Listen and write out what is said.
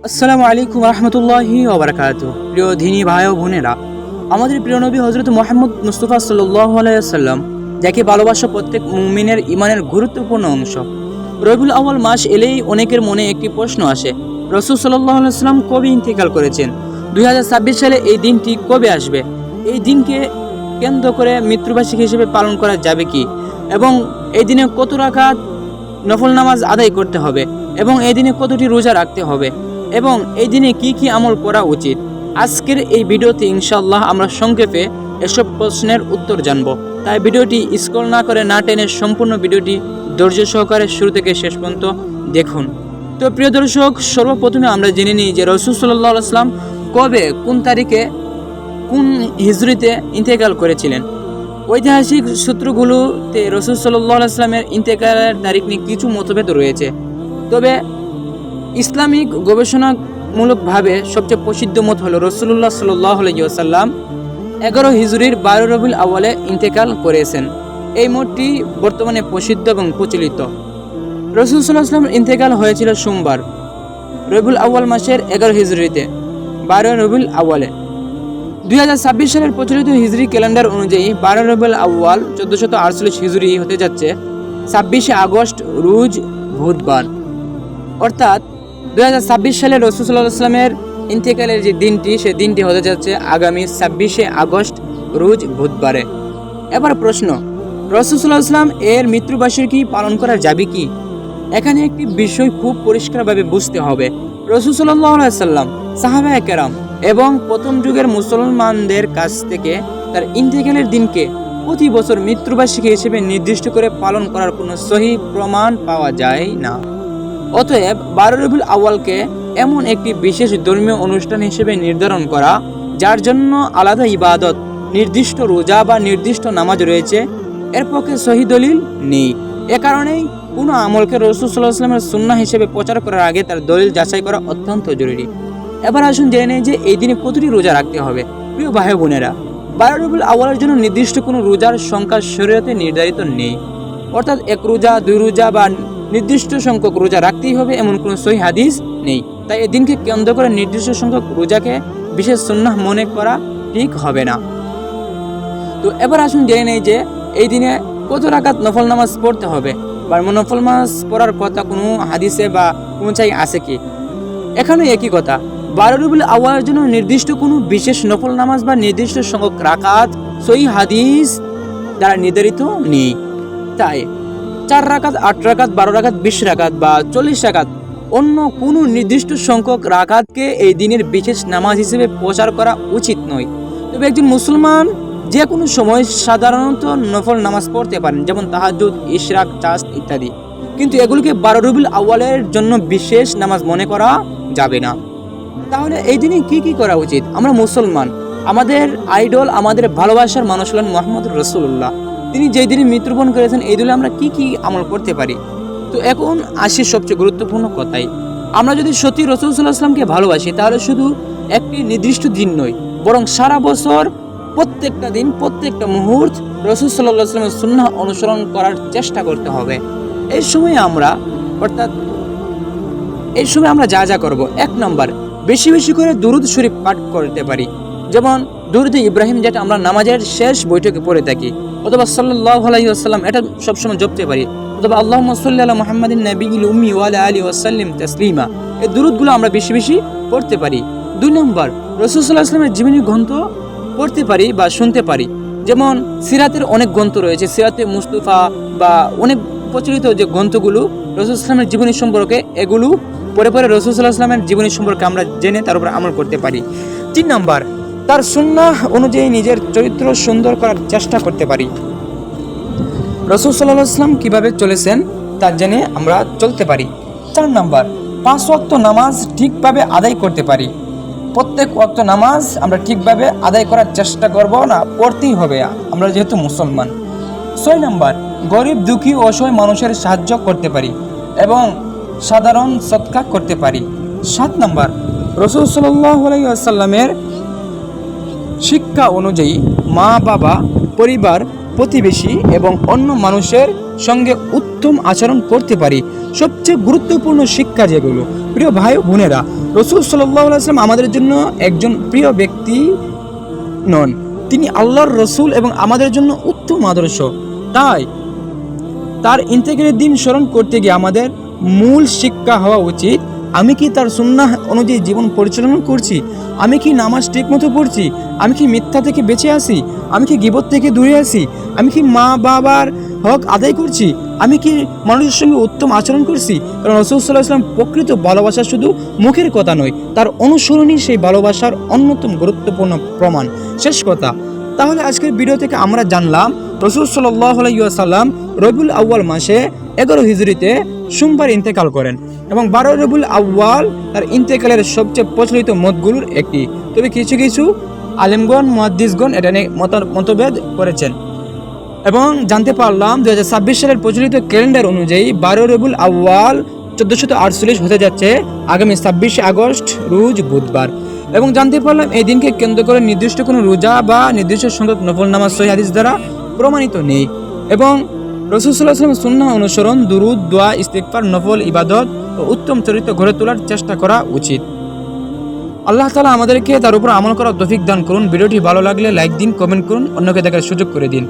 আসসালামু আলাইকুম রহমতুল্লাহি ওবারাকাতুহু। প্রিয় দিনী ভাই ও বোনেরা, আমাদের প্রিয় নবী হযরত মুহাম্মদ মুস্তাফা সাল্লাল্লাহু আলাইহি ওয়াসাল্লাম, যাকে ভালোবাসা প্রত্যেক মুমিনের ঈমানের গুরুত্বপূর্ণ অংশ। রবিউল আউয়াল মাস এলেই অনেকের মনে একটি প্রশ্ন আসে, রাসূল সাল্লাল্লাহু আলাইহি ওয়াসাল্লাম কবে ইন্তেকাল করেছেন? 2026 সালে এই দিনটি কবে আসবে? এই দিনকে কেন্দ্র করে মৃত্যুবার্ষিকী হিসেবে পালন করা যাবে কি? এবং এই দিনে কত রাকাত নফল নামাজ আদায় করতে হবে এবং এই দিনে কতটি রোজা রাখতে হবে এবং এই দিনে কি কি আমল করা উচিত? আজকের এই ভিডিওতে ইনশাআল্লাহ আমরা সংক্ষেপে এসব প্রশ্নের উত্তর জানব। তাই ভিডিওটি স্ক্রল না করে না টেনে সম্পূর্ণ ভিডিওটি ধৈর্য সহকারে শুরু থেকে শেষ পর্যন্ত দেখুন। তো প্রিয় দর্শক, সর্বপ্রথমে আমরা জেনে নিই যে রাসূল সাল্লাল্লাহু আলাইহি ওয়াসাল্লাম কবে, কোন তারিখে, কোন হিজরিতে ইন্তেকাল করেছিলেন। ঐতিহাসিক সূত্রগুলোতে রাসূল সাল্লাল্লাহু আলাইহি ওয়াসাল্লামের ইন্তেকালের তারিখ নিয়ে কিছু মতভেদ রয়েছে, তবে ইসলামিক গবেষণামূলকভাবে সবচেয়ে প্রসিদ্ধ মত হলো রাসূলুল্লাহ সাল্লাল্লাহু আলাইহি ওয়াসাল্লাম 11 হিজরির 12 রবিউল আউয়ালে ইন্তেকাল করেছেন। এই মতটি বর্তমানে প্রসিদ্ধ এবং প্রচলিত। রাসূল সাল্লাল্লাহু আলাইহি ওয়াসাল্লামের ইন্তেকাল হয়েছিল সোমবার রবিউল আউয়াল মাসের 11 হিজরিতে 12 রবিউল আউয়ালে। 2026 সালের প্রচলিত হিজরি ক্যালেন্ডার অনুযায়ী 12 রবিউল আউয়াল 1448 হিজরি হতে যাচ্ছে 26শে আগস্ট রোজ বুধবার। অর্থাৎ 2026 সালে রাসূল সাল্লাল্লাহু আলাইহি ওয়াসাল্লামের ইন্তেকালের যে দিনটি, সে দিনটি হতে যাচ্ছে আগামী 26শে আগস্ট রোজ বুধবারে। এবার প্রশ্ন, রাসূল সাল্লাল্লাহু আলাইহি ওয়াসাল্লাম এর মৃত্যুবার্ষিকী পালন করা যাবে কি? এখানে একটি বিষয় খুব পরিষ্কারভাবে বুঝতে হবে। রাসূল সাল্লাল্লাহু আলাইহি ওয়াসাল্লাম, সাহাবায়ে কেরাম এবং প্রথম যুগের মুসলমানদের কাছ থেকে তার ইন্তেকালের দিনকে প্রতি বছর মৃত্যুবার্ষিকী হিসেবে নির্দিষ্ট করে পালন করার কোনো সহিহ প্রমাণ পাওয়া যায় না। অতএব 12 রবিউল আউয়ালকে এমন একটি বিশেষ ধর্মীয় অনুষ্ঠান হিসেবে নির্ধারণ করা, যার জন্য আলাদা ইবাদত, নির্দিষ্ট রোজা বা নির্দিষ্ট নামাজ রয়েছে, এর পক্ষে সহিহ দলিল নেই। এ কারণেই কোনো আমলকে রাসূল সাল্লাল্লাহু আলাইহি ওয়াসাল্লামের সুন্নাহ হিসেবে প্রচার করার আগে তার দলিল যাচাই করা অত্যন্ত জরুরি। এবার আসুন জেনে নেই যে এই দিনে কতটি রোজা রাখতে হবে। প্রিয় ভাই বোনেরা, 12 রবিউল আউয়ালের জন্য নির্দিষ্ট কোনো রোজার সংখ্যা শরীয়তে নির্ধারিত নেই। অর্থাৎ এক রোজা, দুই রোজা বা নির্দিষ্ট সংখ্যক রোজা রাখতেই হবে এমন কোনো সহিহ হাদিস নেই। তাই এই দিনকে কেন্দ্র করে নির্দিষ্ট সংখ্যক রোজাকে বিশেষ সুন্নাহ মনে করা ঠিক হবে না। তো এবার আসুন জেনে নেই যে এই দিনে কত রাকাত নফল নামাজ পড়তে হবে বা নফল নামাজ পড়ার কথা কোনো হাদিসে বা কোনো চাই আছে কি? এখানে একই কথা, 12 রবিউল আউয়ালের জন্য নির্দিষ্ট কোনো বিশেষ নফল নামাজ বা নির্দিষ্ট সংখ্যক রাকাত সহিহ হাদিস দ্বারা নির্ধারিত নেই। তাই 4 রাকাত, 8 রাকাত, 12 রাকাত, 20 রাকাত বা 40 রাকাত অন্য কোনো নির্দিষ্ট সংখ্যক রাকাতকে এই দিনের বিশেষ নামাজ হিসেবে প্রচার করা উচিত নয়। তবে একজন মুসলমান যে কোনো সময় সাধারণত নফল নামাজ পড়তে পারেন, যেমন তাহাজ্জুদ, ইশরাক, চাঁদ ইত্যাদি, কিন্তু এগুলোকে 12 রবিউল আউয়ালের জন্য বিশেষ নামাজ মনে করা যাবে না। তাহলে এই দিনে কি কি করা উচিত? আমরা মুসলমান, আমাদের আইডল, আমাদের ভালোবাসার মানুষ হলেন মুহাম্মদুর রাসূলুল্লাহ। তিনি যেই দিনে মৃত্যুবরণ করেছেন, এই দিনে আমরা কি কি আমল করতে পারি? তো এখন আসি সবচেয়ে গুরুত্বপূর্ণ কথাই। আমরা যদি সত্যি রাসূল সাল্লাল্লাহু আলাইহি ওয়াসাল্লামকে ভালোবাসি, তাহলে শুধু একটি নির্দিষ্ট দিন নয়, বরং সারা বছর প্রত্যেকটা দিন, প্রত্যেকটা মুহূর্ত রাসূল সাল্লাল্লাহু আলাইহি ওয়াসাল্লামের সুন্নাহ অনুসরণ করার চেষ্টা করতে হবে। এই সময় আমরা যা যা করব, 1 নম্বর, বেশি বেশি করে দুরূদ শরীফ পাঠ করতে পারি। যেমন দুরূদে ইব্রাহিম, যেটা আমরা নামাজের শেষ বৈঠকে পড়ে থাকি, অথবা সাল্লাল্লাহু আলাইহি ওয়াসাল্লাম, এটা সবসময় জপতে পারি, অথবা আল্লাহুম্মা সাল্লি আলা মুহাম্মাদিন নাবিয়্যিল উম্মি ওয়া আলা আলিহি ওয়া সাল্লিম তাসলিমা। এই দুরূদগুলো আমরা বেশি বেশি পড়তে পারি। 2 নম্বর, রাসূল সাল্লাল্লাহু আলাইহি ওয়াসাল্লামের জীবনী গ্রন্থ পড়তে পারি বা শুনতে পারি। যেমন সিরাতের অনেক গ্রন্থ রয়েছে, সিরাতে মুস্তাফা বা অনেক প্রচলিত যে গ্রন্থগুলো রাসূল সাল্লাল্লাহু আলাইহি ওয়াসাল্লামের জীবনী সম্পর্কে, এগুলো পরে পরে রাসূল সাল্লাল্লাহু আলাইহি ওয়াসাল্লামের জীবনী সম্পর্কে আমরা জেনে তার উপর আমল করতে পারি। 3 নম্বর, তার সুন্নাহ অনুযায়ী নিজের চরিত্র সুন্দর করার চেষ্টা করতে পারি। রাসূল সাল্লাল্লাহু আলাইহি ওয়াসাল্লাম কিভাবে চলেছেন তা জেনে আমরা চলতে পারি। 4 নম্বর, 5 ওয়াক্ত নামাজ ঠিকভাবে আদায় করতে পারি। প্রত্যেক ওয়াক্ত নামাজ আমরা ঠিকভাবে আদায় করার চেষ্টা করব, না পড়তেই হবে আমরা যেহেতু মুসলমান। 6 নম্বর, গরিব, দুঃখী, অসহায় মানুষের সাহায্য করতে পারি এবং সাধারণ সদকা করতে পারি। 7 নম্বর, রাসূল সাল্লাল্লাহু আলাইহি ওয়াসাল্লামের শিক্ষা অনুযায়ী মা, বাবা, পরিবার, প্রতিবেশী এবং অন্য মানুষের সঙ্গে উত্তম আচরণ করতে পারি। সবচেয়ে গুরুত্বপূর্ণ শিক্ষা যেগুলো, প্রিয় ভাই ও বোনেরা, রাসূল সাল্লাল্লাহু আলাইহি ওয়াসাল্লাম আমাদের জন্য একজন প্রিয় ব্যক্তি নন, তিনি আল্লাহর রসুল এবং আমাদের জন্য উত্তম আদর্শ। তাই তার ইন্তেকালের দিন স্মরণ করতে গিয়ে আমাদের মূল শিক্ষা হওয়া উচিত, আমি কি তার সুন্নাহ অনুযায়ী জীবন পরিচালনা করছি, আমি কি নামাজ ঠিকমতো পড়ছি, আমি কি মিথ্যা থেকে বেঁচে আছি, আমি কি গীবত থেকে দূরে আছি, আমি কি মা বাবার হক আদায় করছি, আমি কি মানুষের সঙ্গে উত্তম আচরণ করছি। কারণ রাসূল সাল্লাল্লাহু আলাইহি ওয়াসাল্লাম প্রকৃত ভালোবাসা শুধু মুখের কথা নয়, তার অনুসরণই সেই ভালোবাসার অন্যতম গুরুত্বপূর্ণ প্রমাণ। শেষ কথা, তাহলে আজকের ভিডিও থেকে আমরা জানলাম রাসূল সাল্লাল্লাহু আলাইহি ওয়াসাল্লাম রবিউল আউয়াল মাসে 11 হিজরিতে সোমবার ইন্তেকাল করেন এবং 12 রবিউল আউয়াল তার ইন্তেকালের সবচেয়ে প্রচলিত মতগুলোর একটি। তবে কিছু কিছু আলেমগণ মুহাদ্দিসগণ এটা নিয়ে মতভেদ করেছেন এবং জানতে পারলাম 2026 সালের প্রচলিত ক্যালেন্ডার অনুযায়ী 12 রবিউল আউয়াল 1448 হতে যাচ্ছে আগামী 26 আগস্ট রোজ বুধবার। এবং জানতে পারলাম এই দিনকে কেন্দ্র করে নির্দিষ্ট কোনো রোজা বা নির্দিষ্ট সংখ্যক নফল নামাজ সহিহ হাদিস দ্বারা প্রমাণিত নেই এবং রাসূল সাল্লাল্লাহু আলাইহি ওয়াসাল্লাম সুন্নাহ অনুসরণ, দুরূদ, দোয়া, ইস্তিগফার, নফল ইবাদত ও উত্তম চরিত্র গড়ে তোলার চেষ্টা করা উচিত। আল্লাহ তাআলা আমাদেরকে তার উপর আমল করার তৌফিক দান করুন। ভিডিওটি ভালো লাগলে লাইক দিন, কমেন্ট করুন, অন্যকে দেখার সুযোগ করে দিন।